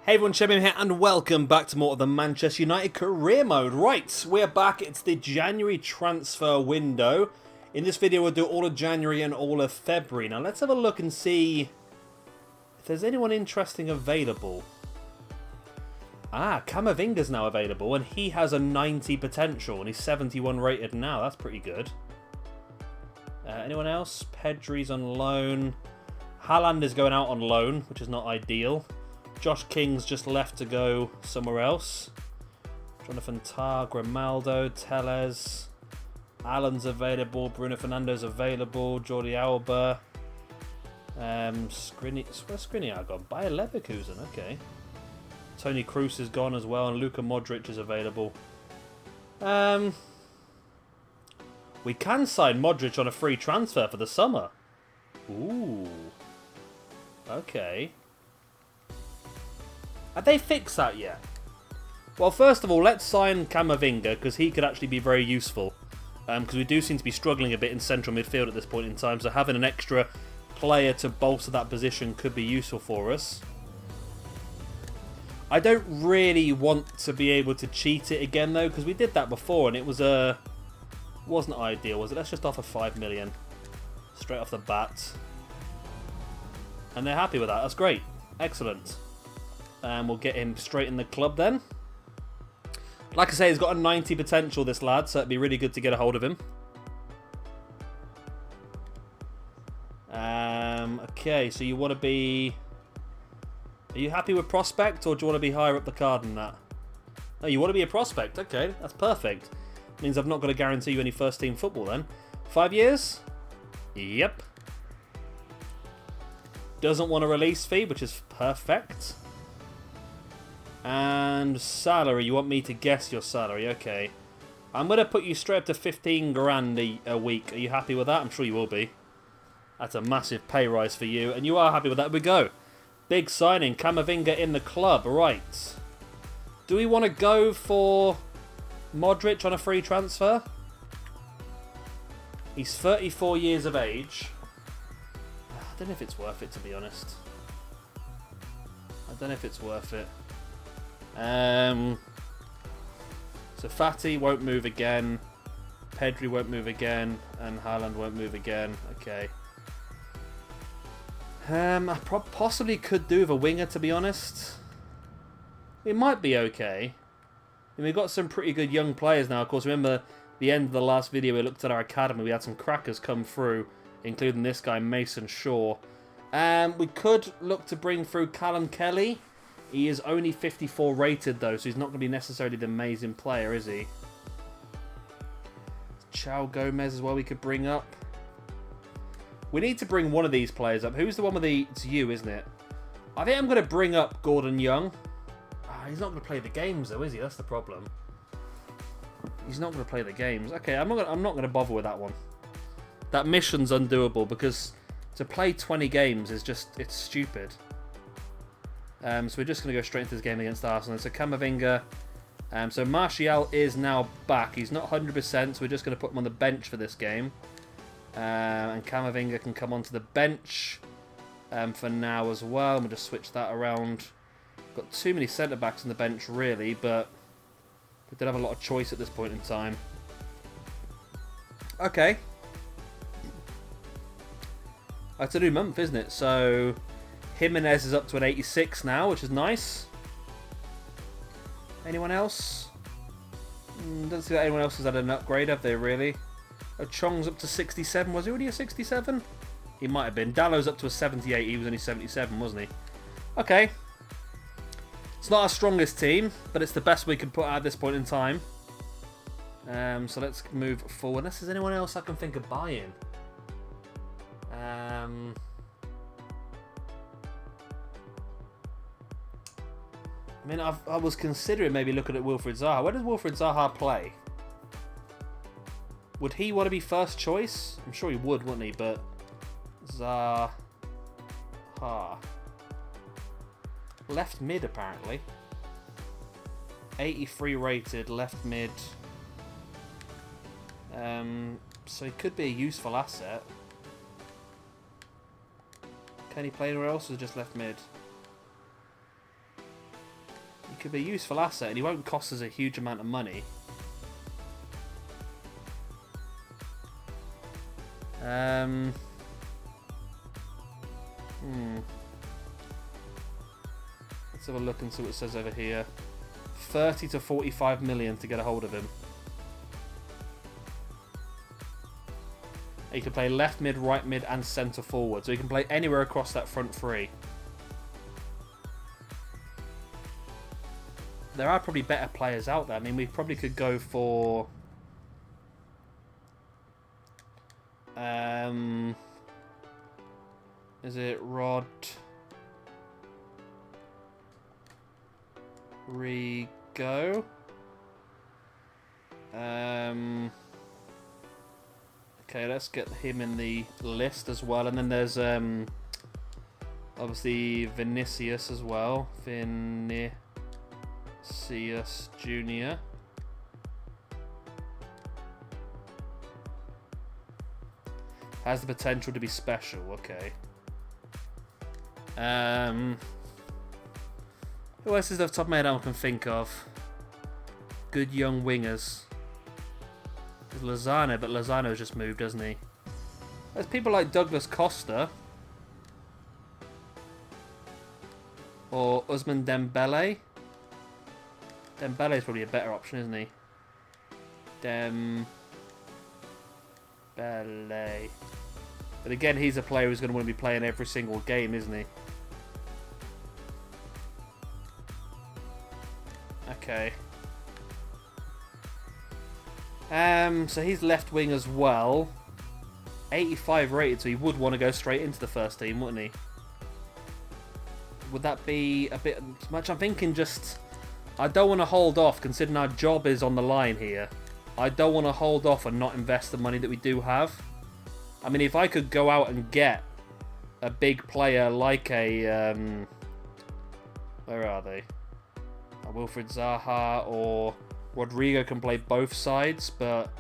Hey everyone, Shebim here, and welcome back to more of the Manchester United career mode. Right, we're back. It's the January transfer window. In this video, we'll do all of January and all of February. Now, let's have a look and see if there's anyone interesting available. Camavinga's now available, and he has a 90 potential, and he's 71 rated now. That's pretty good. Anyone else? Pedri's on loan. Haaland is going out on loan, which is not ideal. Josh King's just left to go somewhere else. Jonathan Tah, Grimaldo, Tellez. Allen's available. Bruno Fernandes available. Jordi Alba. Where's Skriniar gone? Bayer Leverkusen, okay. Toni Kroos is gone as well, and Luka Modric is available. We can sign Modric on a free transfer for the summer. Ooh. Okay. Have they fixed that yet? Well, first of all, let's sign Camavinga, because he could actually be very useful. Because we do seem to be struggling a bit in central midfield at this point in time, so having an extra player to bolster that position could be useful for us. I don't really want to be able to cheat it again, though, because we did that before, and it was wasn't ideal, was it? Let's just offer 5 million straight off the bat. And they're happy with that. That's great. Excellent. And we'll get him straight in the club then. Like I say, he's got a 90 potential, this lad, so it'd be really good to get a hold of him. Okay, so you want to be... Are you happy with prospect, or do you want to be higher up the card than that? Oh, you want to be a prospect? Okay, that's perfect. Means I've not got to guarantee you any first team football then. 5 years? Yep. Doesn't want a release fee, which is perfect. And salary, you want me to guess your salary? Okay. I'm going to put you straight up to 15 grand a week. Are you happy with that? I'm sure you will be. That's a massive pay rise for you. And you are happy with that. Here we go. Big signing. Camavinga in the club. Right. Do we want to go for Modric on a free transfer? He's 34 years of age. I don't know if it's worth it, to be honest. I don't know if it's worth it. So Fati won't move again. Pedri won't move again. And Haaland won't move again. Okay. I possibly could do with a winger, to be honest. It might be okay. I mean, we've got some pretty good young players now. Of course, remember the end of the last video, we looked at our academy. We had some crackers come through, including this guy, Mason Shaw. We could look to bring through Callum Kelly. He is only 54 rated, though, so he's not going to be necessarily the amazing player, is he? Chao Gomez as well we could bring up. We need to bring one of these players up. Who's the one with the... It's you, isn't it? I think I'm going to bring up Gordon Young. He's not going to play the games, though, is he? That's the problem. He's not going to play the games. Okay, I'm not going to bother with that one. That mission's undoable, because to play 20 games is just... It's stupid. So we're just going to go straight into this game against Arsenal. So Camavinga. So Martial is now back. He's not 100%, so we're just going to put him on the bench for this game. And Camavinga can come onto the bench for now as well. We'll just switch that around. Got too many centre-backs on the bench, really, but we did have a lot of choice at this point in time. Okay. It's a new month, isn't it? So Jimenez is up to an 86 now, which is nice. Anyone else? Doesn't see that anyone else has had an upgrade, have they, really? Oh, Chong's up to 67. Was he already a 67? He might have been. Dallow's up to a 78. He was only 77, wasn't he? Okay. It's not our strongest team, but it's the best we can put out at this point in time. So let's move forward. Unless there's anyone else I can think of buying. I mean, I was considering maybe looking at Wilfried Zaha. Where does Wilfried Zaha play? Would he want to be first choice? I'm sure he would, wouldn't he? But Zaha. Left mid, apparently. 83 rated, left mid. So he could be a useful asset. Can he play anywhere else, or just left mid? could be a useful asset, and he won't cost us a huge amount of money. Let's have a look and see what it says over here. 30 to 45 million to get a hold of him. He can play left mid, right mid, and centre forward. So he can play anywhere across that front three. There are probably better players out there. I mean, we probably could go for... is it Rodrigo? Okay, let's get him in the list as well. And then there's obviously Vinicius as well. Vinicius Jr. Has the potential to be special. Okay. Who else is off the top of my head I can think of? Good young wingers. There's Lozano, but Lozano's just moved, hasn't he? There's people like Douglas Costa. Or Ousmane Dembele. Dembele's probably a better option, isn't he? Dembele. But again, he's a player who's going to want to be playing every single game, isn't he? Okay. So he's left wing as well. 85 rated, so he would want to go straight into the first team, wouldn't he? Would that be a bit much? I'm thinking just... I don't want to hold off, considering our job is on the line here. I don't want to hold off and not invest the money that we do have. I mean, if I could go out and get a big player like a... where are they? Wilfried Zaha or Rodrigo can play both sides, but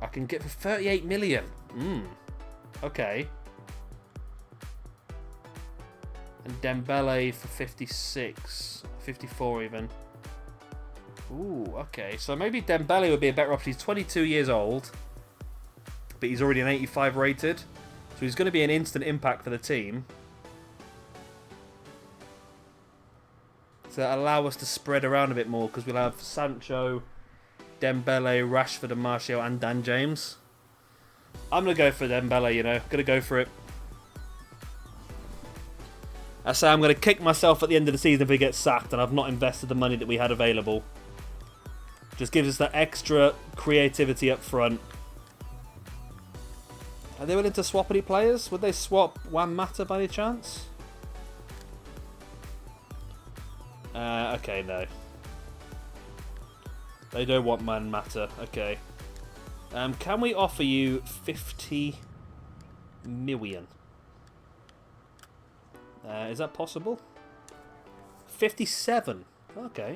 I can get for 38 million. Okay. And Dembele for 56, 54 even. Ooh, okay. So maybe Dembele would be a better option. He's 22 years old, but he's already an 85 rated. So he's going to be an instant impact for the team. So that'll allow us to spread around a bit more, because we'll have Sancho, Dembele, Rashford and Martial and Dan James. I'm going to go for Dembele, you know. Going to go for it. I say I'm going to kick myself at the end of the season if we get sacked and I've not invested the money that we had available. Just gives us that extra creativity up front. Are they willing to swap any players? Would they swap Juan Mata by any chance? Okay, no. They don't want Man Mata. Okay. Can we offer you 50 million? Is that possible? 57. Okay.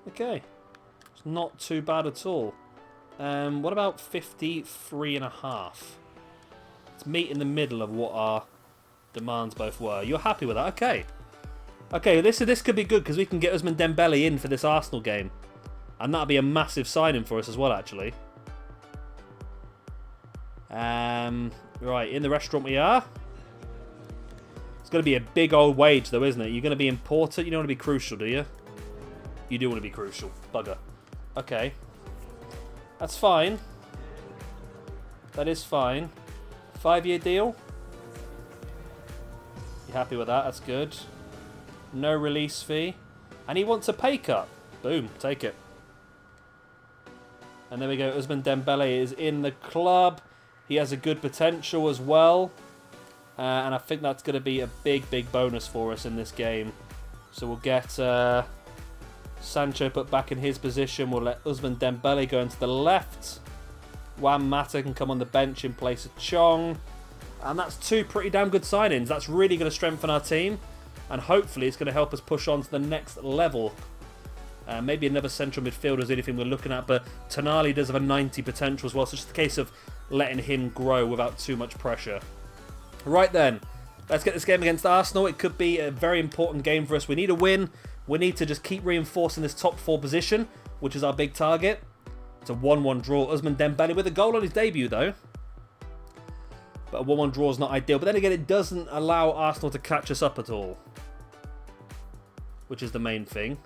Okay. It's not too bad at all. What about 53.5? Let's meet in the middle of what our demands both were. You're happy with that? Okay. Okay, this could be good because we can get Ousmane Dembele in for this Arsenal game. And that'll be a massive signing for us as well, actually. Right, in the restaurant we are. It's going to be a big old wage, though, isn't it? You're going to be important. You don't want to be crucial, do you? You do want to be crucial. Bugger. Okay. That's fine. That is fine. 5-year deal. You happy with that? That's good. No release fee. And he wants a pay cut. Boom. Take it. And there we go. Ousmane Dembele is in the club. He has a good potential as well. And I think that's going to be a big, big bonus for us in this game. So we'll get Sancho put back in his position. We'll let Ousmane Dembele go into the left. Juan Mata can come on the bench in place of Chong. And that's two pretty damn good signings. That's really going to strengthen our team. And hopefully it's going to help us push on to the next level. Maybe another central midfielder is anything we're looking at. But Tonali does have a 90 potential as well. So it's just a case of letting him grow without too much pressure. Right then, Let's get this game against Arsenal. It could be a very important game for us. We need a win. We need to just keep reinforcing this top 4 position, which is our big target. It's a 1-1 draw. Ousmane Dembele with a goal on his debut, though. But a 1-1 draw is not ideal. But then again, it doesn't allow Arsenal to catch us up at all, which is the main thing.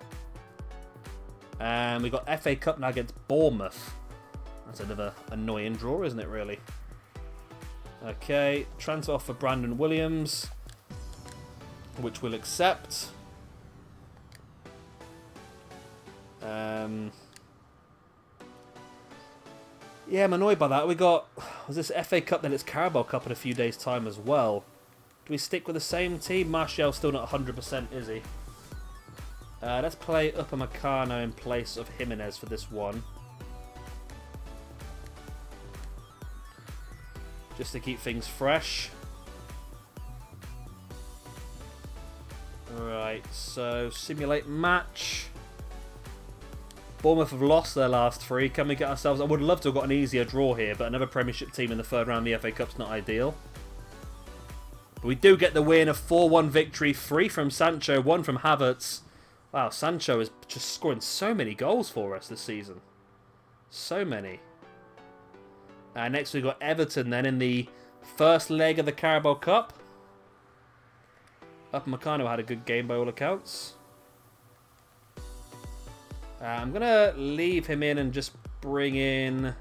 And we've got FA Cup now against Bournemouth. That's another annoying draw, isn't it, really? Okay, transfer for Brandon Williams, which we'll accept. Yeah, I'm annoyed by that. We got, was this FA Cup, then it's Carabao Cup in a few days' time as well. Do we stick with the same team? Martial's still not 100%, is he? Let's play Upamecano in place of Jimenez for this one. Just to keep things fresh. Right, so simulate match. Bournemouth have lost their last 3. Can we get ourselves... I would love to have got an easier draw here, but another Premiership team in the 3rd round of the FA Cup's not ideal. But we do get the win, a 4-1 victory. 3 from Sancho, 1 from Havertz. Wow, Sancho is just scoring so many goals for us this season. So many. Next we've got Everton then in the first leg of the Carabao Cup. Upamecano had a good game by all accounts. I'm going to leave him in and just bring in...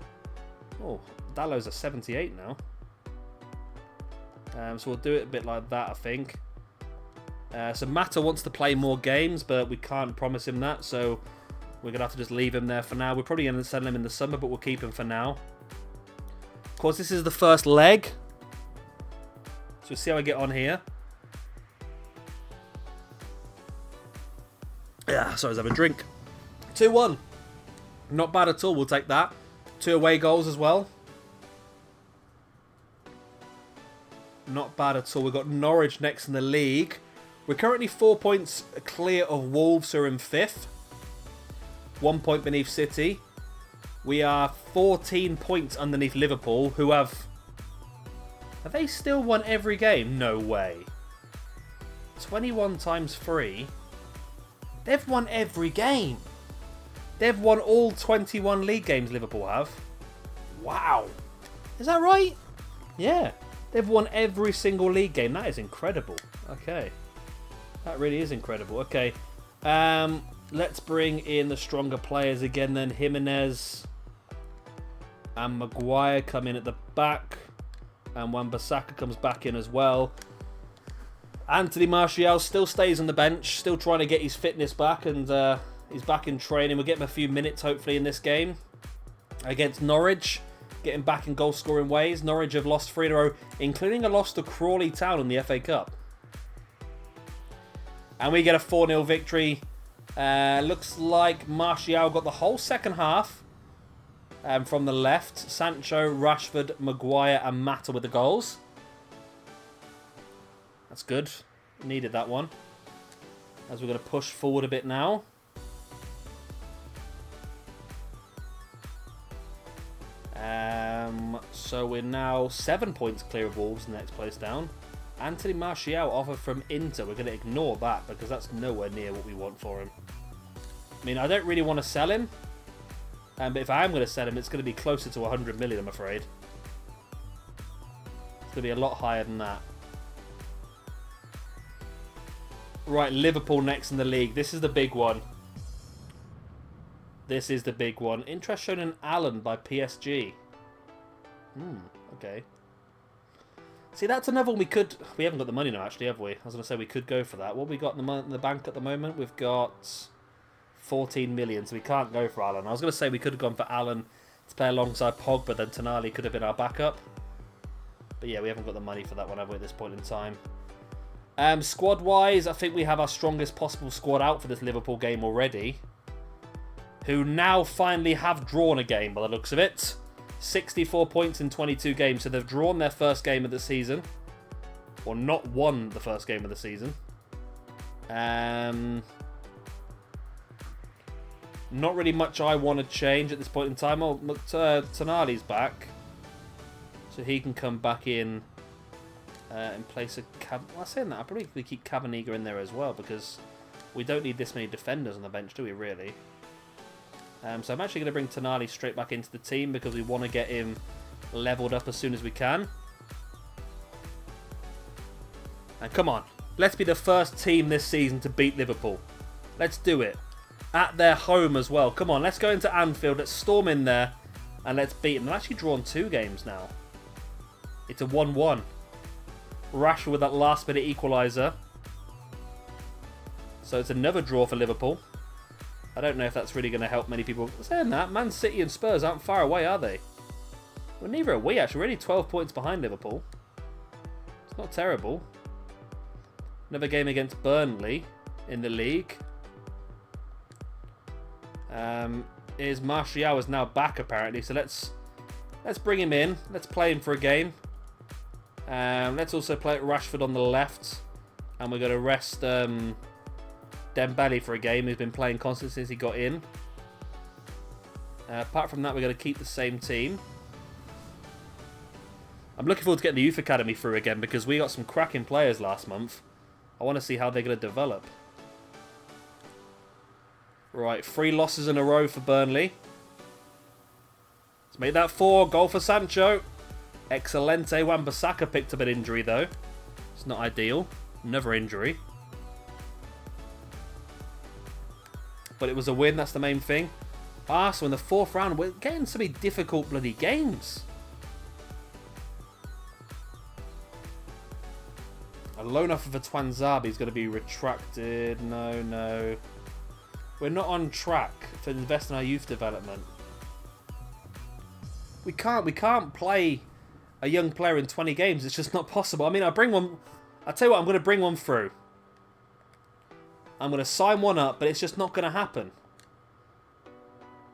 Oh, Dallow's a 78 now. So we'll do it a bit like that, I think. So Mata wants to play more games, but we can't promise him that. So we're going to have to just leave him there for now. We're probably going to sell him in the summer, but we'll keep him for now. Of course, this is the first leg. So we'll see how I get on here. Yeah, sorry, I was having a drink. 2-1. Not bad at all. We'll take that. 2 away goals as well. Not bad at all. We've got Norwich next in the league. We're currently 4 points clear of Wolves, who are in 5th. 1 point beneath City. We are 14 points underneath Liverpool, who have... Have they still won every game? No way. 21 times 3. They've won every game. They've won all 21 league games, Liverpool have. Wow. Is that right? Yeah. They've won every single league game. That is incredible. Okay. That really is incredible. Okay. Let's bring in the stronger players again then. Jimenez and Maguire come in at the back. And Wan-Bissaka comes back in as well. Anthony Martial still stays on the bench. Still trying to get his fitness back. And he's back in training. We'll get him a few minutes hopefully in this game. Against Norwich. Getting back in goal scoring ways. Norwich have lost 3 in a row. Including a loss to Crawley Town in the FA Cup. And we get a 4-0 victory. Looks like Martial got the whole second half from the left. Sancho, Rashford, Maguire and Mata with the goals. That's good. Needed that one. As we're going to push forward a bit now. So we're now 7 points clear of Wolves, next place down. Anthony Martial offer from Inter. We're going to ignore that because that's nowhere near what we want for him. I mean, I don't really want to sell him. But if I am going to sell him, it's going to be closer to 100 million, I'm afraid. It's going to be a lot higher than that. Right, Liverpool next in the league. This is the big one. This is the big one. Interest shown in Allen by PSG. Okay. See, that's another one we could... We haven't got the money now, actually, have we? I was going to say we could go for that. What have we got in the bank at the moment? We've got 14 million, so we can't go for Allen. I was going to say we could have gone for Allen to play alongside Pogba, then Tonali could have been our backup. But yeah, we haven't got the money for that one, have we, at this point in time? Squad-wise, I think we have our strongest possible squad out for this Liverpool game already. Who now finally have drawn a game, by the looks of it. 64 points in 22 games, so they've drawn their first game of the season. Or not won the first game of the season. Not really much I want to change at this point in time. Oh, look, Tonali's back. So he can come back in in place of well, saying that, I probably keep Cavaniga in there as well because we don't need this many defenders on the bench, do we, really? So I'm actually going to bring Tonali straight back into the team because we want to get him leveled up as soon as we can. And come on, let's be the first team this season to beat Liverpool. Let's do it. At their home as well. Come on, let's go into Anfield, let's storm in there, and let's beat them. They've actually drawn 2 games now. It's a 1-1. Rashford with that last-minute equaliser. So it's another draw for Liverpool. I don't know if that's really going to help many people. Saying that, Man City and Spurs aren't far away, are they? Well, neither are we, actually. We're only 12 points behind Liverpool. It's not terrible. Another game against Burnley in the league. Is Martial is now back, apparently. So let's bring him in. Let's play him for a game. Let's also play Rashford on the left. And we're going to rest Dembele for a game, who's been playing constantly since he got in. Apart from that, we're going to keep the same team. I'm looking forward to getting the Youth Academy through again because we got some cracking players last month. I want to see how they're going to develop. Right, 3 losses in a row for Burnley. Let's make that 4. Goal for Sancho. Excelente. Wan-Bissaka picked up an injury, though. It's not ideal. Another injury. But it was a win, that's the main thing. Arsenal in the 4th round. We're getting so many difficult bloody games. A loan offer for Twanzaba is going to be retracted. No. We're not on track to invest in our youth development. We can't play a young player in 20 games. It's just not possible. I mean, I'll tell you what, I'm going to bring one through. I'm going to sign one up, but it's just not going to happen.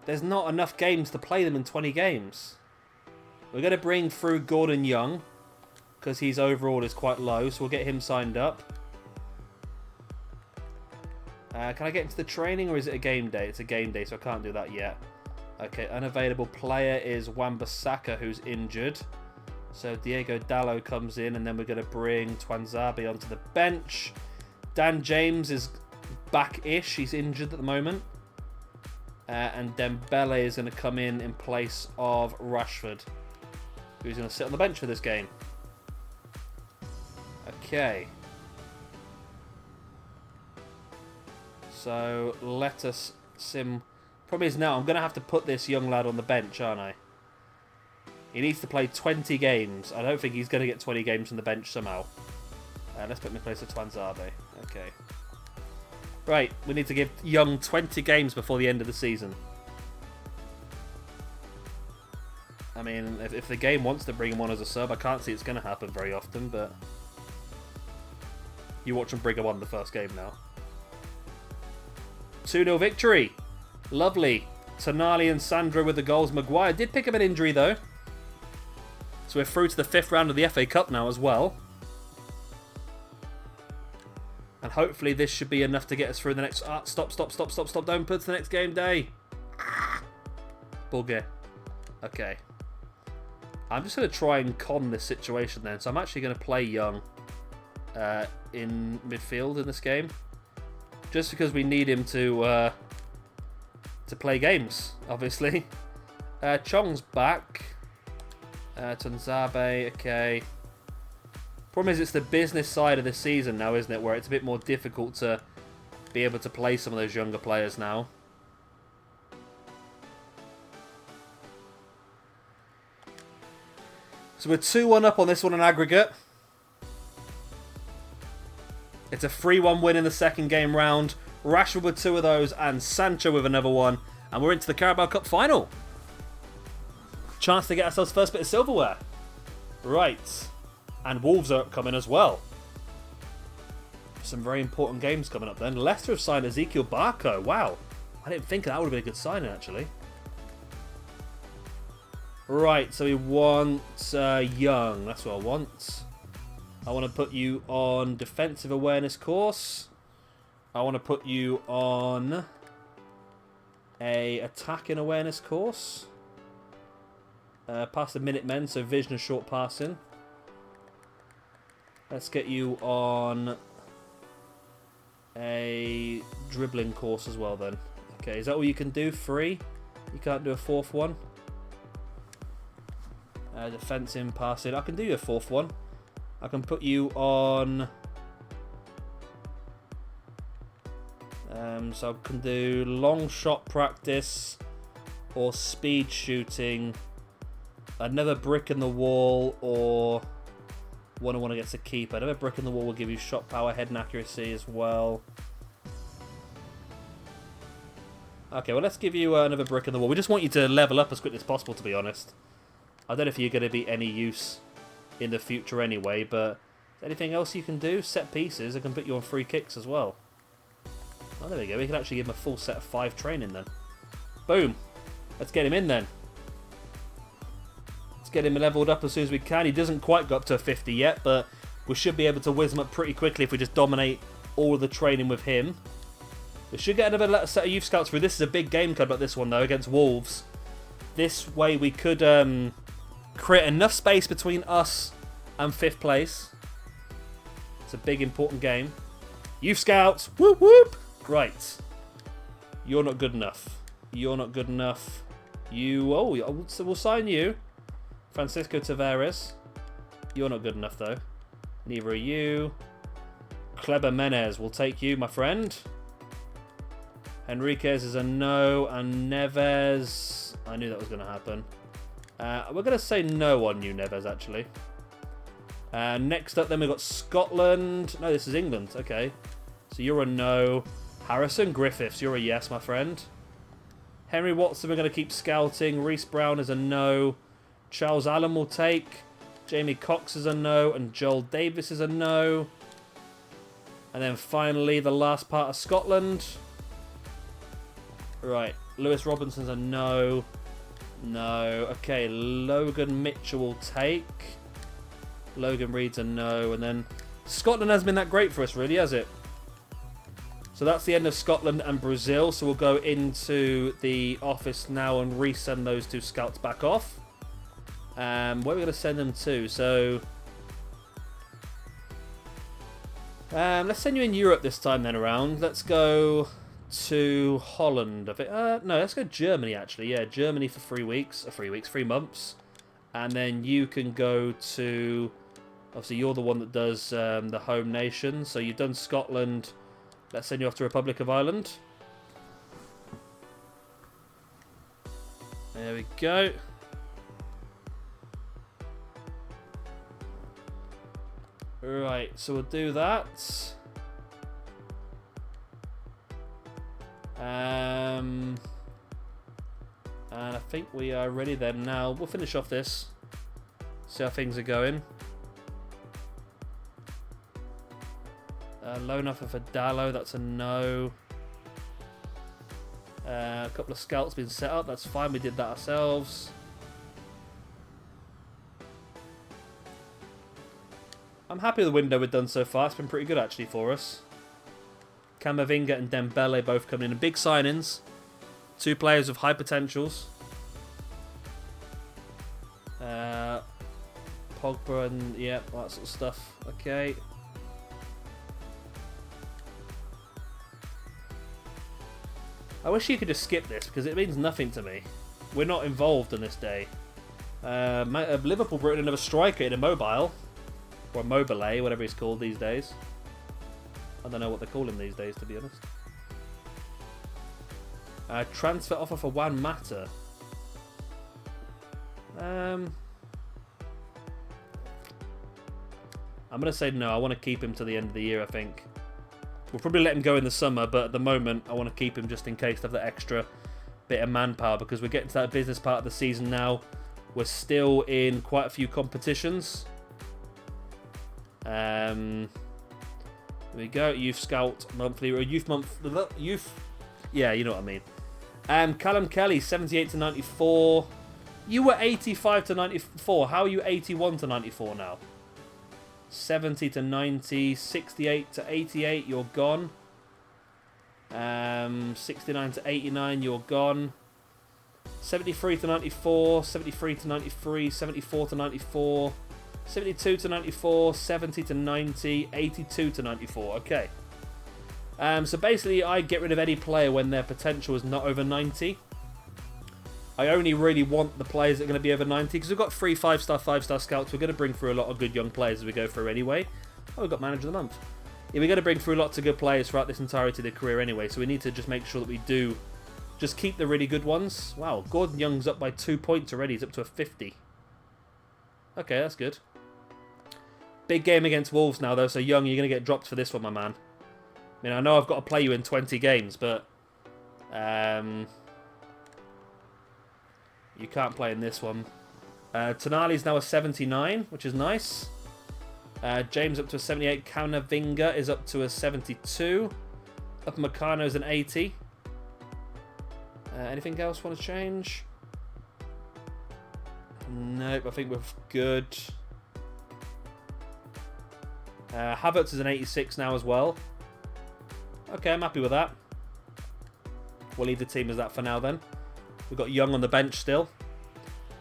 There's not enough games to play them in 20 games. We're going to bring through Gordon Young because his overall is quite low, so we'll get him signed up. Can I get into the training, or is it a game day? It's a game day, so I can't do that yet. Okay, unavailable player is Wan-Bissaka, who's injured. So Diego Dallo comes in, and then we're going to bring Twanzaba onto the bench. Dan James is back-ish. He's injured at the moment. And Dembele is going to come in place of Rashford, who's going to sit on the bench for this game. Okay. So let us sim. Problem is now I'm going to have to put this young lad on the bench, aren't I? He needs to play 20 games. I don't think he's going to get 20 games from the bench somehow. Let's put him in place of Twanzaba. Okay. Right, we need to give Young 20 games before the end of the season. I mean, if the game wants to bring him on as a sub, I can't see it's going to happen very often, but you watch him bring him on the first game now. 2-0 victory. Lovely. Tonali and Sandro with the goals. Maguire did pick up an injury, though. So we're through to the 5th round of the FA Cup now as well. And hopefully this should be enough to get us through the next... Stop. Don't put to the next game day. Bugger. Okay. I'm just going to try and con this situation then. So I'm actually going to play Young in midfield in this game. Just because we need him to play games, obviously. Chong's back. Twanzaba, okay. Problem is, it's the business side of the season now, isn't it? Where it's a bit more difficult to be able to play some of those younger players now. So we're 2-1 up on this one in aggregate. It's a 3-1 win in the second game round. Rashford with 2 of those and Sancho with another one. And we're into the Carabao Cup final. Chance to get ourselves first bit of silverware. Right. And Wolves are upcoming as well. Some very important games coming up then. Leicester have signed Ezekiel Barco. Wow. I didn't think that would have been a good signing, actually. Right, so we want Young. That's what I want. I want to put you on defensive awareness course. I want to put you on a attacking awareness course. Pass the Minutemen, so vision and short passing. Let's get you on a dribbling course as well then. Okay, is that all you can do? 3? You can't do a 4th one? Defensing, passing. I can do you a 4th one. I can put you on... so I can do long shot practice or speed shooting. Another brick in the wall or... one against a keeper. Another brick in the wall will give you shot power, head and accuracy as well. Okay, well let's give you another brick in the wall. We just want you to level up as quickly as possible, to be honest. I don't know if you're going to be any use in the future anyway, but anything else you can do? Set pieces, I can put you on free kicks as well. Oh, there we go. We can actually give him a full set of 5 training then. Boom. Let's get him in then. Let's get him leveled up as soon as we can. He doesn't quite go up to a 50 yet, but we should be able to whiz him up pretty quickly if we just dominate all of the training with him. We should get another set of youth scouts through. This is a big game code about this one though, against Wolves. This way we could create enough space between us and 5th place. It's a big important game. Youth scouts! Whoop whoop! Right. You're not good enough. You're not good enough. You... oh, so we'll sign you. Francisco Tavares. You're not good enough though. Neither are you. Kleber Menez. We'll take you, my friend. Henriquez is a no. And Neves... I knew that was going to happen. We're going to say no on you, Neves, actually. Next up, then we've got Scotland. No, this is England. Okay. So you're a no. Harrison Griffiths, you're a yes, my friend. Henry Watson, we're going to keep scouting. Reece Brown is a no. Charles Allen will take. Jamie Cox is a no. And Joel Davis is a no. And then finally, the last part of Scotland. Right. Lewis Robinson's a no. No. Okay, Logan Mitchell will take. Logan Reed's a no. And then Scotland hasn't been that great for us, really, has it? So that's the end of Scotland and Brazil. So we'll go into the office now and resend those 2 scouts back off. Where are we going to send them to? So let's send you in Europe this time then around. Let's go to Holland. No, let's go Germany actually. Yeah, Germany for 3 weeks. 3 months. And then you can go to... obviously you're the one that does the home nation. So you've done Scotland... Let's send you off to Republic of Ireland. There we go. Right, so we'll do that. And I think we are ready then now. We'll finish off this. See how things are going. Loan offer for Dallo, that's a no. A couple of scouts been set up, that's fine, we did that ourselves. I'm happy with the window we've done so far, it's been pretty good actually for us. Camavinga and Dembele both coming in big signings. 2 players with high potentials. Pogba and, yeah, that sort of stuff. Okay. I wish you could just skip this because it means nothing to me. We're not involved on this day. Liverpool brought in another striker in a mobile. Or a mobile, whatever he's called these days. I don't know what they call him these days, to be honest. Transfer offer for Juan Mata. I'm going to say no. I want to keep him to the end of the year, I think. We'll probably let him go in the summer, but at the moment, I want to keep him just in case to have that extra bit of manpower, because we're getting to that business part of the season now. We're still in quite a few competitions. There we go. Youth Scout monthly, or youth month, youth. Yeah, you know what I mean. Callum Kelly, 78 to 94. You were 85 to 94. How are you 81 to 94 now? 70 to 90, 68 to 88, you're gone. 69 to 89, you're gone. 73 to 94, 73 to 93, 74 to 94. 72 to 94, 70 to 90, 82 to 94. Okay. So basically, I get rid of any player when their potential is not over 90. I only really want the players that are going to be over 90 because we've got 3 5-star, 5-star scouts. We're going to bring through a lot of good young players as we go through anyway. Oh, we've got Manager of the Month. Yeah, we're going to bring through lots of good players throughout this entirety of their career anyway, so we need to just make sure that we do just keep the really good ones. Wow, Gordon Young's up by 2 points already. He's up to a 50. Okay, that's good. Big game against Wolves now, though, so Young, you're going to get dropped for this one, my man. I mean, I know I've got to play you in 20 games, but you can't play in this one. Tonali's now a 79, which is nice. James up to a 78. Canavinga is up to a 72. Upamecano's an 80. Anything else want to change? Nope, I think we're good. Havertz is an 86 now as well. Okay, I'm happy with that. We'll leave the team as that for now then. We've got Young on the bench still.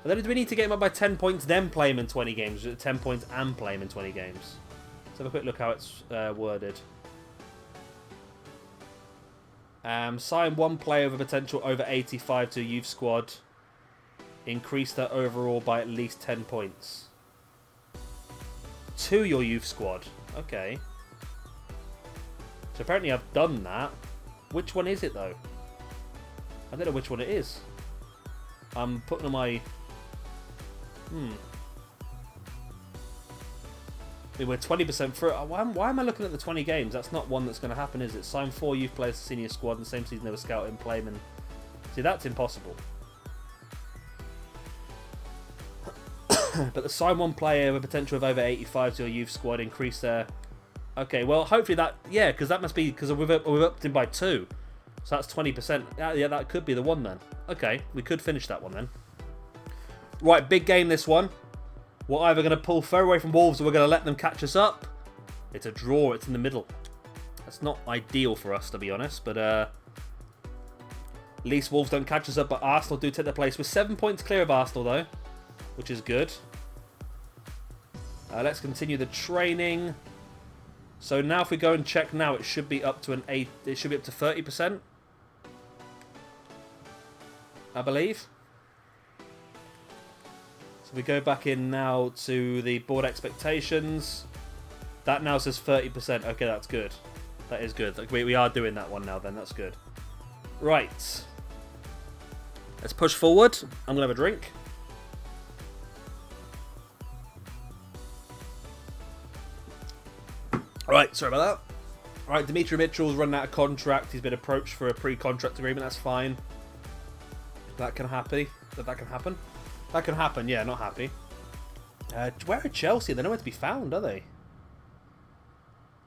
But then do we need to get him up by 10 points, then play him in 20 games? 10 points and play him in 20 games. Let's have a quick look how it's worded. Sign one player with a potential over 85 to a youth squad. Increase their overall by at least 10 points. To your youth squad. Okay. So apparently I've done that. Which one is it though? I don't know which one it is. I'm putting on my... I mean, we're 20% through. Why am I looking at the 20 games? That's not one that's going to happen, is it? Sign 4 youth players to senior squad in the same season they were scouted, play them. See, that's impossible. But the sign one player with potential of over 85 to your youth squad, increase their... Okay, well, hopefully that... Yeah, because that must be... Because we've upped him by 2. So that's 20%. Yeah, that could be the one then. Okay, we could finish that one then. Right, big game this one. We're either going to pull further away from Wolves or we're going to let them catch us up. It's a draw. It's in the middle. That's not ideal for us, to be honest. But at least Wolves don't catch us up. But Arsenal do take their place. We're 7 points clear of Arsenal, though, which is good. Let's continue the training. So now if we go and check now, it should be up to an 8. It should be up to 30%. I believe. So we go back in now to the board expectations. That now says 30%. Okay, that's good. That is good. We are doing that one now then. That's good. Right. Let's push forward. I'm going to have a drink. Right, sorry about that. Right, Dimitri Mitchell's running out of contract. He's been approached for a pre-contract agreement. That's fine. That can happen. That can happen. That can happen. Yeah, not happy. Where are Chelsea? They're nowhere to be found, are they?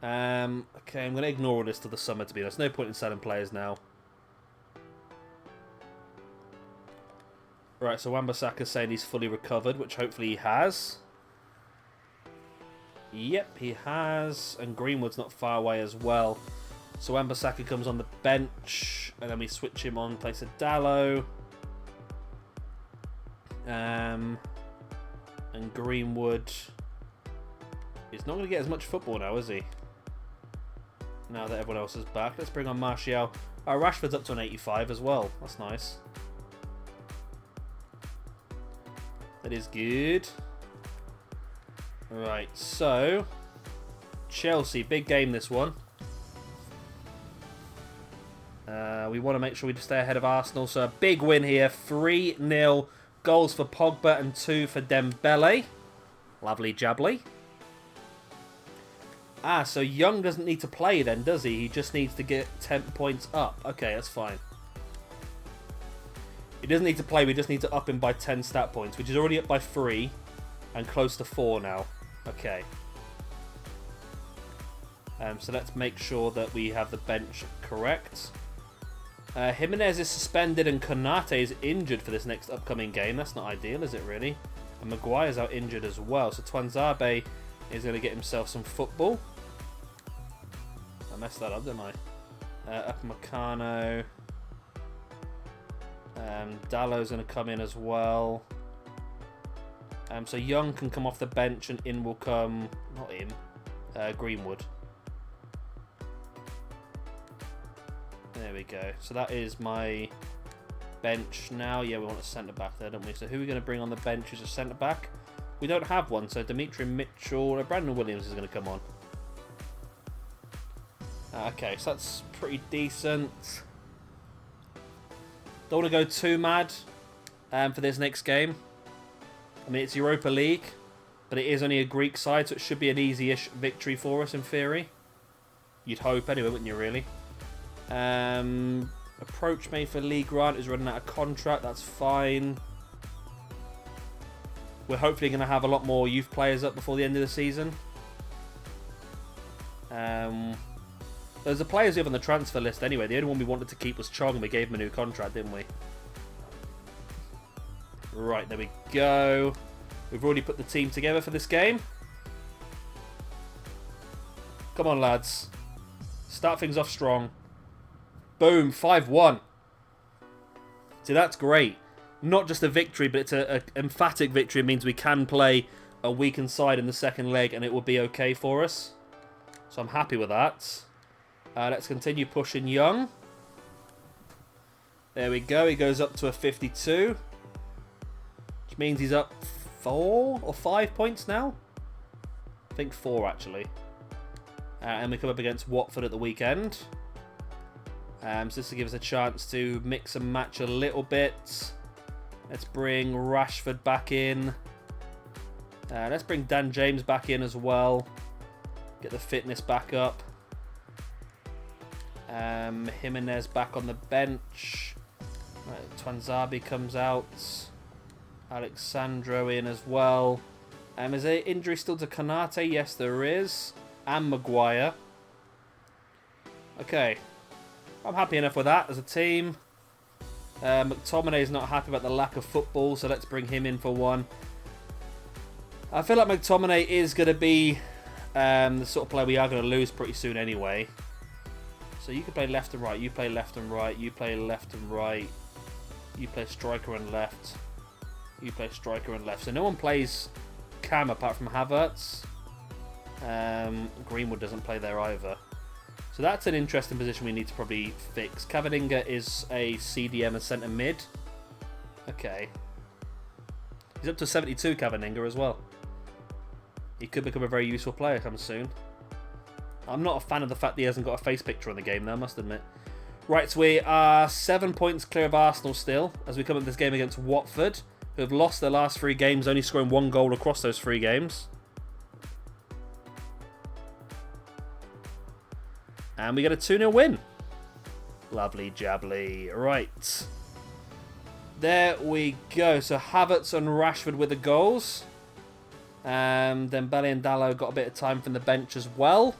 Okay, I'm going to ignore all this till the summer, to be honest. No point in selling players now. Right, so Wan-Bissaka's saying he's fully recovered, which hopefully he has. Yep, he has. And Greenwood's not far away as well. So Wan-Bissaka comes on the bench. And then we switch him on in place of Dalot. And Greenwood is not going to get as much football now, is he? Now that everyone else is back. Let's bring on Martial. Oh, Rashford's up to an 85 as well. That's nice. That is good. Right, so Chelsea, big game this one. We want to make sure we stay ahead of Arsenal. So a big win here. 3-0. Goals for Pogba and 2 for Dembele. Lovely jubbly. So Young doesn't need to play then, does he? He just needs to get 10 points up. Okay, that's fine. He doesn't need to play. We just need to up him by 10 stat points, which is already up by 3 and close to 4 now. Okay. So let's make sure that we have the bench correct. Jimenez is suspended and Konate is injured for this next upcoming game. That's not ideal, is it really? And Maguire's out injured as well. So Tuanzebe is going to get himself some football. I messed that up, didn't I? Upamecano. Dalot's going to come in as well. So Young can come off the bench and in will come... Not him. Greenwood. There we go. So that is my bench now. Yeah, we want a centre-back there, don't we? So who are we going to bring on the bench as a centre-back? We don't have one, so Dimitri Mitchell or Brandon Williams is going to come on. Okay, so that's pretty decent. Don't want to go too mad for this next game. I mean, it's Europa League, but it is only a Greek side, so it should be an easy-ish victory for us in theory. You'd hope anyway, wouldn't you, really? Approach made for Lee Grant is running out of contract. That's fine. We're hopefully going to have a lot more youth players up before the end of the season. There's the players we have on the transfer list anyway. The only one we wanted to keep was Chong, and we gave him a new contract, didn't we? Right, there we go. We've already put the team together for this game. Come on, lads. Start things off strong. Boom, 5-1. See, that's great. Not just a victory, but it's an emphatic victory. It means we can play a weakened side in the second leg, and it will be okay for us. So I'm happy with that. Let's continue pushing Young. There we go. He goes up to a 52. Which means he's up 4 or 5 points now. I think 4, actually. And we come up against Watford at the weekend. So this will give us a chance to mix and match a little bit. Let's bring Rashford back in. Let's bring Dan James back in as well. Get the fitness back up. Jimenez back on the bench. Right, Twanzebe comes out. Alexandro in as well. Is there injury still to Kanate? Yes, there is. And Maguire. Okay. I'm happy enough with that as a team. McTominay is not happy about the lack of football, so let's bring him in for one. I feel like McTominay is going to be the sort of player we are going to lose pretty soon anyway. So you can play left and right, you play left and right, you play left and right, you play striker and left, you play striker and left. So no one plays Cam apart from Havertz. Greenwood doesn't play there either. So that's an interesting position we need to probably fix. Cavaninga is a CDM and centre mid. Okay. He's up to 72, Cavaninga, as well. He could become a very useful player come soon. I'm not a fan of the fact that he hasn't got a face picture on the game, though, I must admit. Right, so we are 7 points clear of Arsenal still, as we come up this game against Watford, who have lost their last 3 games, only scoring 1 goal across those 3 games. And we get a 2-0 win. Lovely jabbly. Right. There we go. So Havertz and Rashford with the goals. Then Belly and Dallo got a bit of time from the bench as well.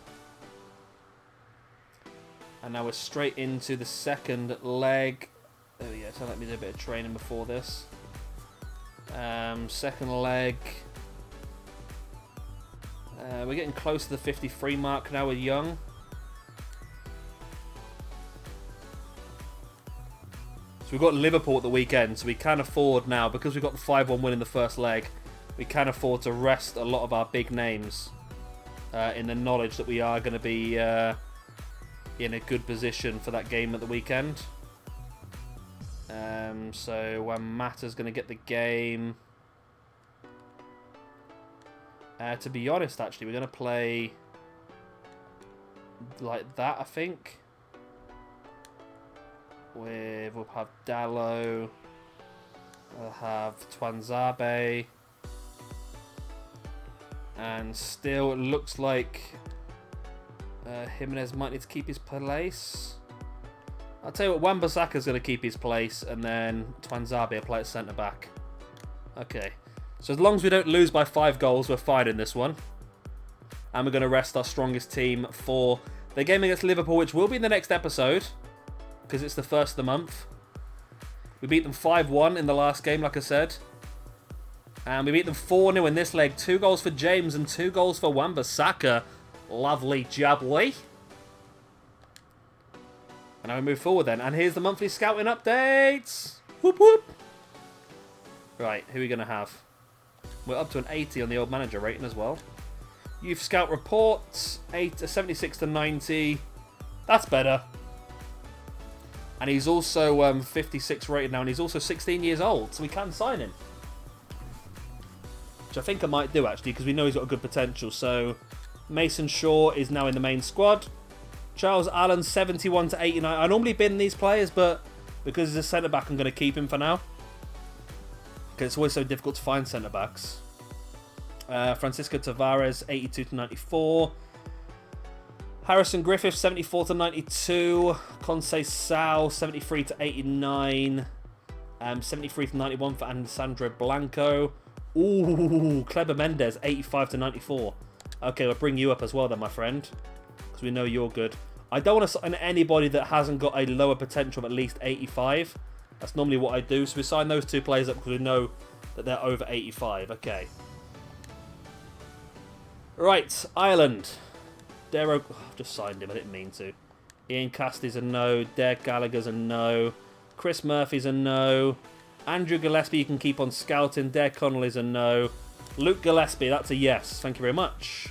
And now we're straight into the second leg. There we go. So let me do a bit of training before this. Second leg. We're getting close to the 53 mark now with Young. So we've got Liverpool at the weekend, so we can afford now, because we've got the 5-1 win in the first leg, we can afford to rest a lot of our big names in the knowledge that we are going to be in a good position for that game at the weekend. So when Mata's going to get the game... to be honest, actually, we're going to play like that, I think. We'll have Dallo. We'll have Twanzebe. And still, it looks like Jimenez might need to keep his place. I'll tell you what, Wan-Bissaka's going to keep his place, and then Twanzebe will play at centre-back. Okay. So as long as we don't lose by 5 goals, we're fine in this one. And we're going to rest our strongest team for the game against Liverpool, which will be in the next episode, because it's the first of the month. We beat them 5-1 in the last game, like I said. And we beat them 4-0 in this leg. 2 goals for James and 2 goals for Wan-Bissaka. Lovely jubbly. And now we move forward then. And here's the monthly scouting updates. Whoop whoop. Right, who are we going to have? We're up to an 80 on the old manager rating as well. Youth Scout reports, 76 to 90. That's better. And he's also 56 rated now, and he's also 16 years old, so we can sign him. Which I think I might do, actually, because we know he's got a good potential. So, Mason Shaw is now in the main squad. Charles Allen, 71 to 89. I normally bin these players, but because he's a centre-back, I'm going to keep him for now. Because it's always so difficult to find centre-backs. Francisco Tavares, 82 to 94. Harrison Griffith, 74 to 92. Conceição, 73 to 89. 73 to 91 for Alessandro Blanco. Ooh, Kleber Mendes, 85 to 94. Okay, we'll bring you up as well then, my friend. Because we know you're good. I don't want to sign anybody that hasn't got a lower potential of at least 85. That's normally what I do. So we sign those two players up because we know that they're over 85. Okay. Right, Ireland. I've just signed him, I didn't mean to. Ian Cassidy's a no. Derek Gallagher's a no. Chris Murphy's a no. Andrew Gillespie you can keep on scouting. Derek Connolly's a no. Luke Gillespie, that's a yes. Thank you very much.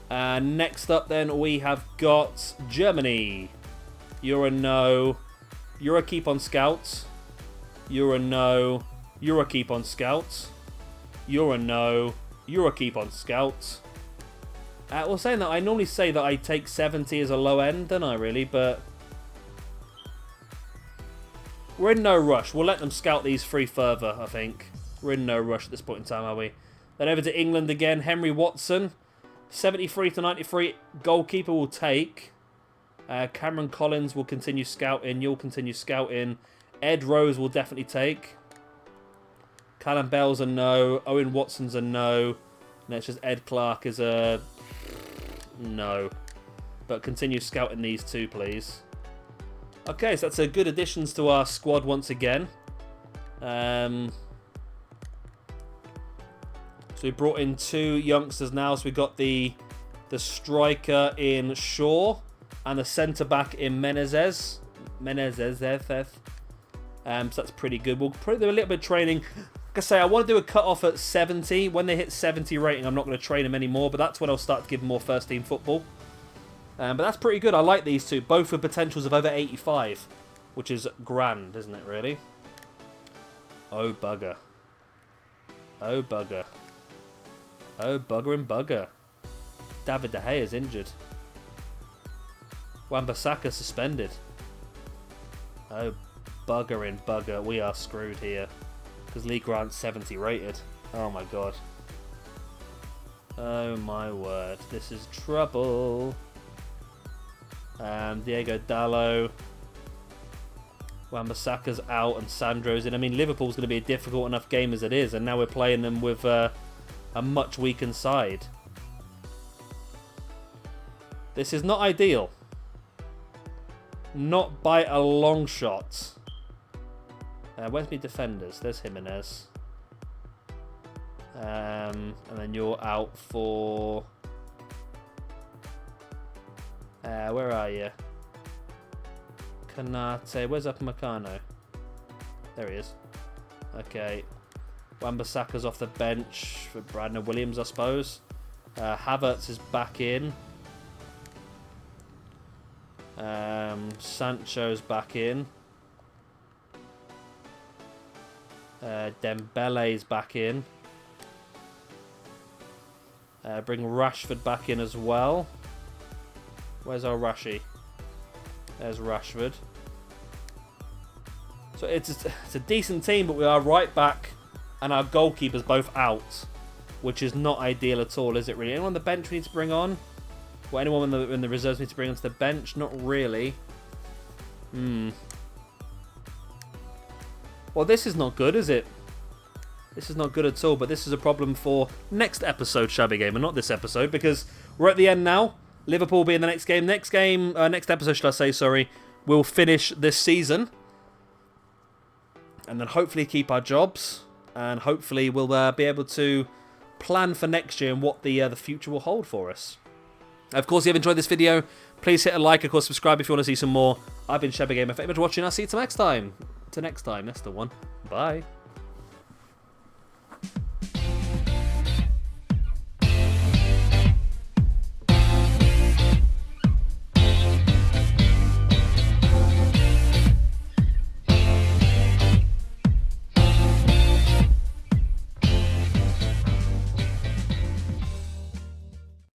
Next up then we have got Germany. You're a no. You're a keep on scouts. You're a no. You're a keep on scouts. You're a no. You're a keep on scouts. Well, saying that, I normally say that I take 70 as a low end, don't I, really? But we're in no rush. We'll let them scout these three further, I think. We're in no rush at this point in time, are we? Then over to England again. Henry Watson, 73 to 93. Goalkeeper will take. Cameron Collins will continue scouting. You'll continue scouting. Ed Rose will definitely take. Callum Bell's a no. Owen Watson's a no. And it's just Ed Clark is a no. But continue scouting these two, please. Okay, so that's a good additions to our squad once again. So we brought in two youngsters now. So we got the striker in Shaw and the centre back in Menezes. So that's pretty good. We'll probably do a little bit of training. Like I say, I want to do a cut-off at 70. When they hit 70 rating, I'm not going to train them anymore, but that's when I'll start to give them more first-team football. But that's pretty good. I like these two. Both with potentials of over 85, which is grand, isn't it, really? Oh, bugger. Oh, bugger. Oh, bugger and bugger. David De Gea is injured. Wan-Bissaka suspended. Oh, bugger and bugger. We are screwed here. Because Lee Grant's 70 rated. Oh, my God. Oh, my word. This is trouble. Diego Dallo. Wan-Bissaka's out and Sandro's in. I mean, Liverpool's going to be a difficult enough game as it is. And now we're playing them with a much weakened side. This is not ideal. Not by a long shot. Where's my defenders? There's Jimenez. And then you're out for... where are you? Kanate. Where's Upamecano? There he is. Okay. Wan-Bissaka's off the bench for Brandon Williams, I suppose. Havertz is back in. Sancho's back in. Dembele's back in. Bring Rashford back in as well. Where's our Rashi? There's Rashford. So it's a decent team, but we are right back, and our goalkeeper's both out, which is not ideal at all, is it really? Anyone on the bench we need to bring on? Well, anyone in the reserves we need to bring onto the bench? Not really. Well, this is not good, is it? This is not good at all, but this is a problem for next episode, Shabby Gamer, not this episode, because we're at the end now. Liverpool will be in the next game. Next episode, should I say, sorry, we'll finish this season. And then hopefully keep our jobs. And hopefully we'll be able to plan for next year and what the future will hold for us. Of course, if you've enjoyed this video, please hit a like. Of course, subscribe if you want to see some more. I've been Shabby Gamer. Thank you for watching. I'll see you till next time. Till next time. That's the one. Bye.